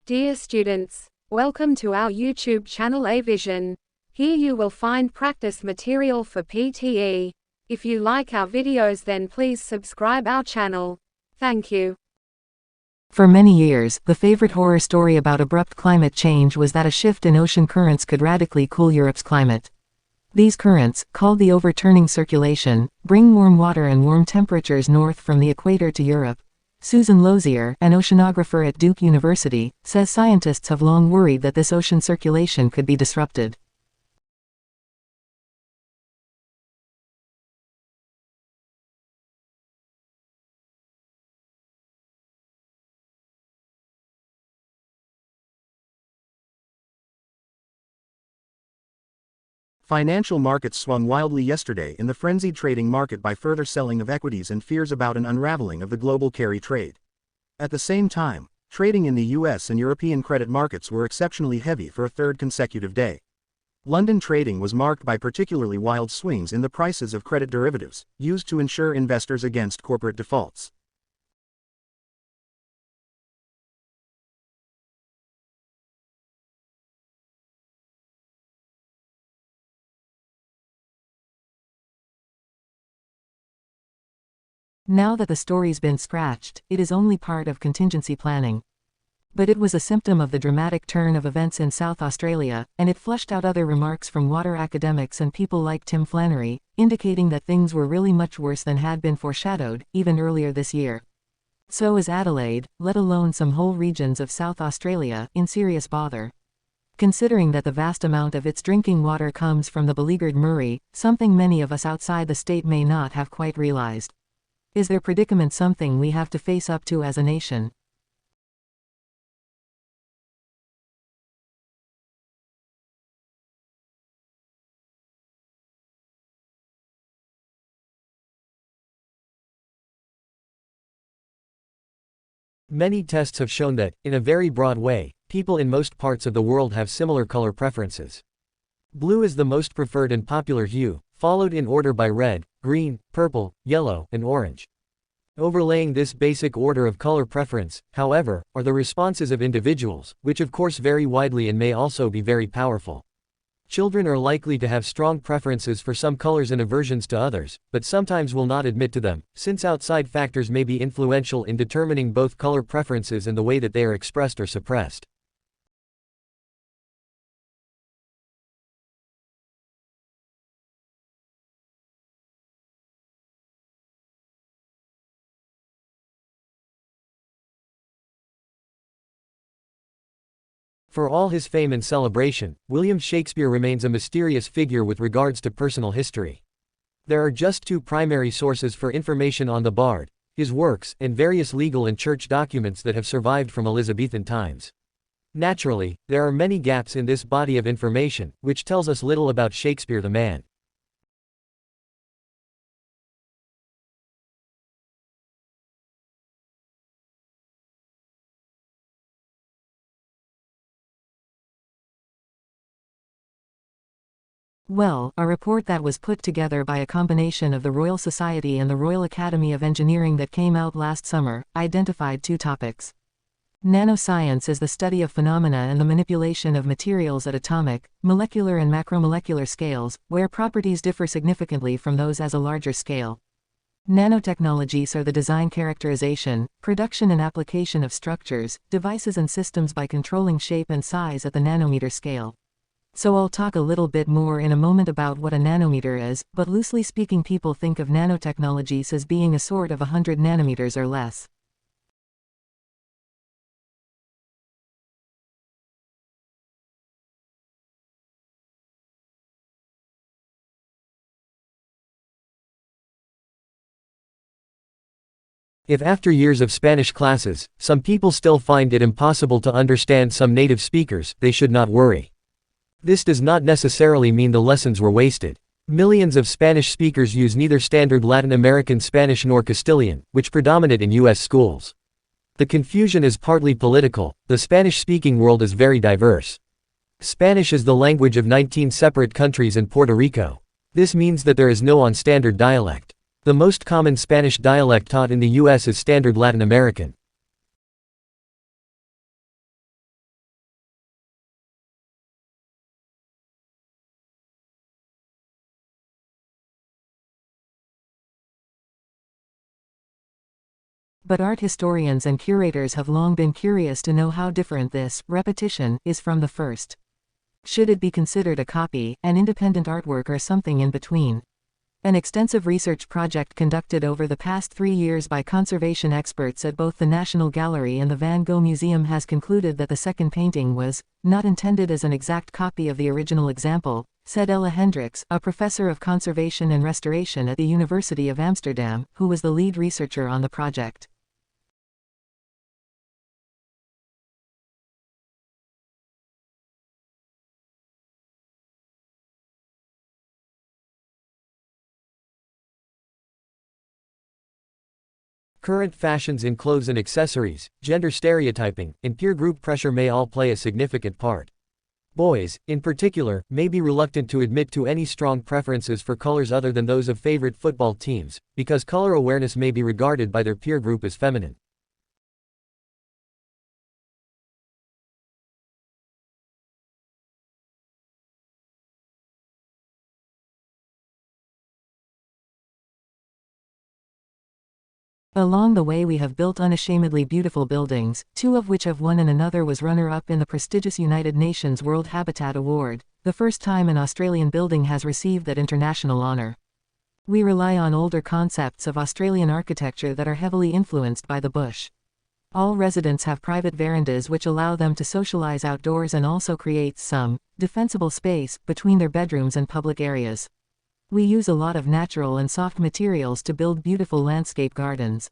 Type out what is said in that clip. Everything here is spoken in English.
Dear students, welcome to our YouTube channel A Vision. Here you will find practice material for PTE. If you like our videos, then please subscribe our channel. Thank you. For many years, the favorite horror story about abrupt climate change was that a shift in ocean currents could radically cool Europe's climate. These currents, called the overturning circulation, bring warm water and warm temperatures north from the equator to Europe. Susan Lozier, an oceanographer at Duke University, says scientists have long worried that this ocean circulation could be disrupted. Financial markets swung wildly yesterday in the frenzied trading market by further selling of equities and fears about an unraveling of the global carry trade. At the same time, trading in the US and European credit markets were exceptionally heavy for a third consecutive day. London trading was marked by particularly wild swings in the prices of credit derivatives, used to insure investors against corporate defaults. Now that the story's been scratched, it is only part of contingency planning. But it was a symptom of the dramatic turn of events in South Australia, and it flushed out other remarks from water academics and people like Tim Flannery, indicating that things were really much worse than had been foreshadowed, even earlier this year. So is Adelaide, let alone some whole regions of South Australia, in serious bother. Considering that the vast amount of its drinking water comes from the beleaguered Murray, something many of us outside the state may not have quite realized. Is their predicament something we have to face up to as a nation? Many tests have shown that, in a very broad way, people in most parts of the world have similar color preferences. Blue is the most preferred and popular hue, followed in order by red, green, purple, yellow, and orange. Overlaying this basic order of color preference, however, are the responses of individuals, which of course vary widely and may also be very powerful. Children are likely to have strong preferences for some colors and aversions to others, but sometimes will not admit to them, since outside factors may be influential in determining both color preferences and the way that they are expressed or suppressed. For all his fame and celebration, William Shakespeare remains a mysterious figure with regards to personal history. There are just two primary sources for information on the bard: his works and various legal and church documents that have survived from Elizabethan times. Naturally, there are many gaps in this body of information, which tells us little about Shakespeare the man. Well, a report that was put together by a combination of the Royal Society and the Royal Academy of Engineering that came out last summer, identified two topics. Nanoscience is the study of phenomena and the manipulation of materials at atomic, molecular and macromolecular scales, where properties differ significantly from those at a larger scale. Nanotechnologies are the design, characterization, production and application of structures, devices and systems by controlling shape and size at the nanometer scale. So I'll talk a little bit more in a moment about what a nanometer is, but loosely speaking, people think of nanotechnologies as being a sort of 100 nanometers or less. If after years of Spanish classes, some people still find it impossible to understand some native speakers, they should not worry. This does not necessarily mean the lessons were wasted. Millions of Spanish speakers use neither standard Latin American Spanish nor Castilian, which predominate in U.S. schools. The confusion is partly political. The Spanish-speaking world is very diverse. Spanish is the language of 19 separate countries and Puerto Rico. This means that there is no on-standard dialect. The most common Spanish dialect taught in the U.S. is Standard Latin American. But art historians and curators have long been curious to know how different this repetition is from the first. Should it be considered a copy, an independent artwork, or something in between? An extensive research project conducted over the past 3 years by conservation experts at both the National Gallery and the Van Gogh Museum has concluded that the second painting was not intended as an exact copy of the original example, said Ella Hendricks, a professor of conservation and restoration at the University of Amsterdam, who was the lead researcher on the project. Current fashions in clothes and accessories, gender stereotyping, and peer group pressure may all play a significant part. Boys, in particular, may be reluctant to admit to any strong preferences for colors other than those of favorite football teams, because color awareness may be regarded by their peer group as feminine. Along the way we have built unashamedly beautiful buildings, 2 of which have won and another was runner-up in the prestigious United Nations World Habitat Award, the first time an Australian building has received that international honor. We rely on older concepts of Australian architecture that are heavily influenced by the bush. All residents have private verandas which allow them to socialize outdoors and also creates some defensible space between their bedrooms and public areas. We use a lot of natural and soft materials to build beautiful landscape gardens.